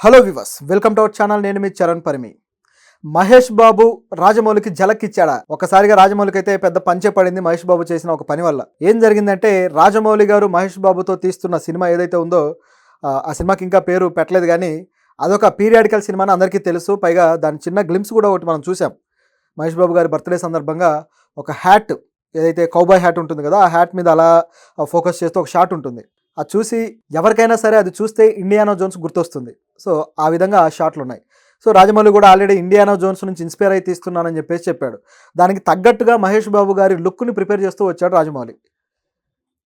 Hello viewers, welcome to our channel. నేను మీ చరణ్ పరిమి. మహేష్ బాబు రాజమౌళికి ఝలక్ ఇచ్చాడా? ఒకసారిగా రాజమౌళికి అయితే పెద్ద పంచే పడింది మహేష్ బాబు చేసిన ఒక పని వల్ల. ఏం జరిగిందంటే, రాజమౌళి గారు మహేష్ బాబుతో తీస్తున్న సినిమా ఏదైతే ఉందో ఆ సినిమాకి ఇంకా పేరు పెట్టలేదు, కానీ అదొక పీరియాడికల్ సినిమా అని అందరికీ తెలుసు. పైగా దాని చిన్న గ్లిమ్స్ కూడా ఒకటి మనం చూసాం. మహేష్ బాబు గారి బర్త్డే సందర్భంగా ఒక హ్యాట్, ఏదైతే కౌబాయ్ హ్యాట్ ఉంటుంది కదా, ఆ హ్యాట్ మీద అలా ఫోకస్ చేస్తూ ఒక షాట్ ఉంటుంది. అది చూసి ఎవరికైనా సరే అది చూస్తే ఇండియానా జోన్స్ గుర్తొస్తుంది. సో ఆ విధంగా ఆ షాట్లు ఉన్నాయి. సో రాజమౌళి కూడా ఆల్రెడీ ఇండియానా జోన్స్ నుంచి ఇన్స్పైర్ అయి తీస్తున్నానని చెప్పేసి చెప్పాడు. దానికి తగ్గట్టుగా మహేష్ బాబు గారి లుక్ని ప్రిపేర్ చేస్తూ వచ్చాడు రాజమౌళి.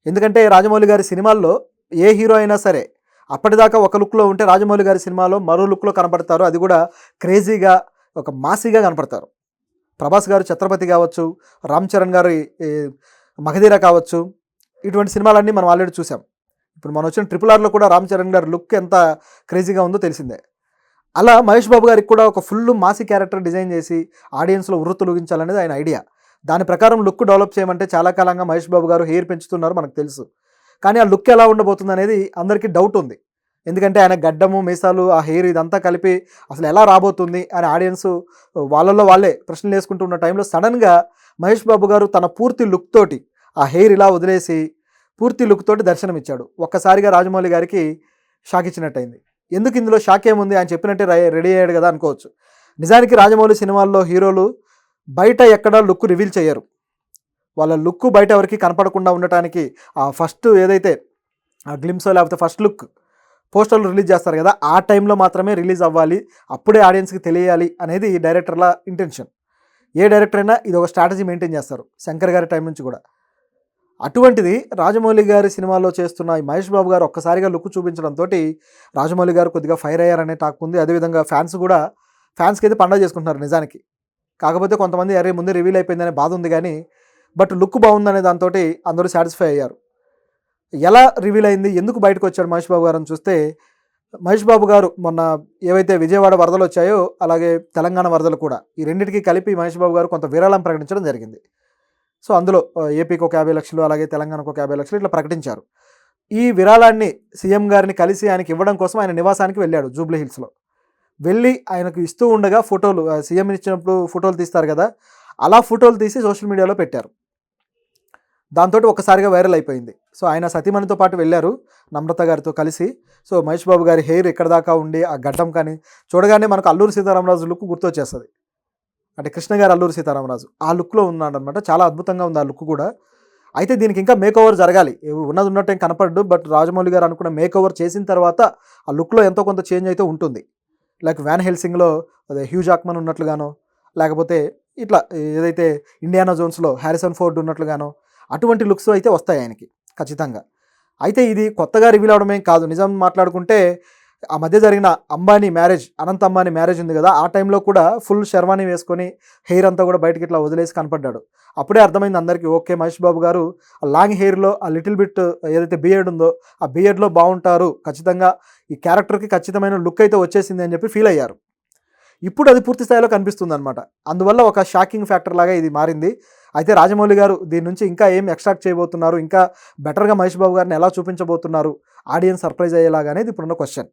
ఎందుకంటే రాజమౌళి గారి సినిమాల్లో ఏ హీరో అయినా సరే అప్పటిదాకా ఒక లుక్లో ఉంటే రాజమౌళి గారి సినిమాలో మరో లుక్లో కనపడతారు. అది కూడా క్రేజీగా, ఒక మాసీగా కనపడతారు. ప్రభాస్ గారు ఛత్రపతి కావచ్చు, రామ్ చరణ్ గారు మగధీర కావచ్చు, ఇటువంటి సినిమాలన్నీ మనం ఆల్రెడీ చూసాం. ఇప్పుడు మనం వచ్చిన RRRలో కూడా రామ్ చరణ్ గారి లుక్ ఎంత క్రేజీగా ఉందో తెలిసిందే. అలా మహేష్ బాబు గారికి కూడా ఒక ఫుల్ మాసి క్యారెక్టర్ డిజైన్ చేసి ఆడియన్స్లో ఉర్రుతొలగించాలనేది ఆయన ఐడియా. దాని ప్రకారం లుక్ డెవలప్ చేయమంటే చాలా కాలంగా మహేష్ బాబు గారు హెయిర్ పెంచుతున్నారు, మనకు తెలుసు. కానీ ఆ లుక్ ఎలా ఉండబోతుంది అనేది అందరికీ డౌట్ ఉంది. ఎందుకంటే ఆయన గడ్డము, మీసాలు, ఆ హెయిర్ ఇదంతా కలిపి అసలు ఎలా రాబోతుంది అని ఆడియన్స్ వాళ్ళల్లో వాళ్ళే ప్రశ్నలు వేసుకుంటూ ఉన్న టైంలో సడన్గా మహేష్ బాబు గారు తన పూర్తి లుక్ తోటి ఆ హెయిర్ ఇలా వదిలేసి పూర్తి లుక్ తోటి దర్శనమిచ్చాడు. ఒక్కసారిగా రాజమౌళి గారికి షాక్ ఇచ్చినట్టయింది. ఎందుకు ఇందులో షాక్ ఏముంది, ఆయన చెప్పినట్టే రెడీ అయ్యాడు కదా అనుకోవచ్చు. నిజానికి రాజమౌళి సినిమాల్లో హీరోలు బయట ఎక్కడ లుక్ రివీల్ చేయరు. వాళ్ళ లుక్ బయట ఎవరికి కనపడకుండా ఉండటానికి ఆ ఫస్ట్ ఏదైతే ఆ గ్లిమ్సో లేకపోతే ఫస్ట్ లుక్ పోస్టర్లు రిలీజ్ చేస్తారు కదా, ఆ టైంలో మాత్రమే రిలీజ్ అవ్వాలి, అప్పుడే ఆడియన్స్కి తెలియాలి అనేది డైరెక్టర్ల ఇంటెన్షన్. ఏ డైరెక్టర్ అయినా ఇది ఒక స్ట్రాటజీ మెయింటైన్ చేస్తారు, శంకర్ గారి టైం నుంచి కూడా. అటువంటిది రాజమౌళి గారి సినిమాలో చేస్తున్న ఈ మహేష్ బాబు గారు ఒక్కసారిగా లుక్ చూపించడంతో రాజమౌళి గారు కొద్దిగా ఫైర్ అయ్యారనే టాక్ ఉంది. అదేవిధంగా ఫ్యాన్స్కి అయితే పండగ చేసుకుంటున్నారు నిజానికి. కాకపోతే కొంతమంది అరే ముందే రివీల్ అయిపోయిందనే బాధ ఉంది, కానీ బట్ లుక్ బాగుందనే దాంతో అందరూ సాటిస్ఫై అయ్యారు. ఎలా రివీల్ అయింది, ఎందుకు బయటకు వచ్చాడు మహేష్ బాబు గారు అని చూస్తే, మహేష్ బాబు గారు మొన్న ఏవైతే విజయవాడ వరదలు వచ్చాయో అలాగే తెలంగాణ వరదలు కూడా, ఈ రెండింటికి కలిపి మహేష్ బాబు గారు కొంత విరాళం ప్రకటించడం జరిగింది. సో అందులో ఏపీకి ఒక 50 లక్షలు, అలాగే తెలంగాణకు ఒక 50 లక్షలు ఇట్లా ప్రకటించారు. ఈ విరాళాన్ని సీఎం గారిని కలిసి ఆయనకి ఇవ్వడం కోసం ఆయన నివాసానికి వెళ్ళాడు జూబ్లీ హిల్స్లో. వెళ్ళి ఆయనకు ఇస్తూ ఉండగా ఫోటోలు, సీఎం ఇచ్చినప్పుడు ఫోటోలు తీస్తారు కదా, అలా ఫోటోలు తీసి సోషల్ మీడియాలో పెట్టారు. దాంతో ఒకసారిగా వైరల్ అయిపోయింది. సో ఆయన సతీమణితో పాటు వెళ్ళారు నమ్రత గారితో కలిసి. సో మహేష్ బాబు గారి హెయిర్ ఎక్కడ దాకా ఉండి ఆ గడ్డం కానీ చూడగానే మనకు అల్లూరి సీతారామరాజు లుక్ గుర్తొచ్చేస్తుంది. అంటే కృష్ణ గారు అల్లూరి సీతారామరాజు ఆ లుక్లో ఉన్నాడు అనమాట. చాలా అద్భుతంగా ఉంది ఆ లుక్ కూడా. అయితే దీనికి ఇంకా మేకోవర్ జరగాలి, ఉన్నది ఉన్నట్టు ఏం కనపడ్డు. బట్ రాజమౌళి గారు అనుకున్న మేకోవర్ చేసిన తర్వాత ఆ లుక్లో ఎంతో కొంత చేంజ్ అయితే ఉంటుంది. లైక్ వ్యాన్ హెల్సింగ్లో అదే హ్యూ జాక్మన్ ఉన్నట్లుగానో, లేకపోతే ఇట్లా ఏదైతే ఇండియానా జోన్స్లో హ్యారిసన్ ఫోర్డ్ ఉన్నట్లుగానో అటువంటి లుక్స్ అయితే వస్తాయి ఆయనకి ఖచ్చితంగా. అయితే ఇది కొత్తగా రివీల్ అవడమే కాదు, నిజం మాట్లాడుకుంటే ఆ మధ్య జరిగిన అంబానీ మ్యారేజ్, అనంత్ అంబానీ మ్యారేజ్ ఉంది కదా, ఆ టైంలో కూడా ఫుల్ షెర్వానీ వేసుకొని హెయిర్ అంతా కూడా బయటకి ఇట్లా వదిలేసి కనపడ్డాడు. అప్పుడే అర్థమైంది అందరికీ, ఓకే మహేష్ బాబు గారు ఆ లాంగ్ హెయిర్లో ఆ లిటిల్ బిట్ ఏదైతే బియర్డ్ ఉందో ఆ బియర్డ్లో బాగుంటారు, ఖచ్చితంగా ఈ క్యారెక్టర్కి ఖచ్చితమైన లుక్ అయితే వచ్చేసింది అని చెప్పి ఫీల్ అయ్యారు. ఇప్పుడు అది పూర్తి స్థాయిలో కనిపిస్తుంది అనమాట. అందువల్ల ఒక షాకింగ్ ఫ్యాక్టర్ లాగా ఇది మారింది. అయితే రాజమౌళి గారు దీని నుంచి ఇంకా ఏం ఎక్స్ట్రాక్ట్ చేయబోతున్నారు, ఇంకా బెటర్గా మహేష్ బాబు గారిని ఎలా చూపించబోతున్నారు, ఆడియన్స్ సర్ప్రైజ్ అయ్యేలాగా అనేది ఇప్పుడున్న క్వశ్చన్.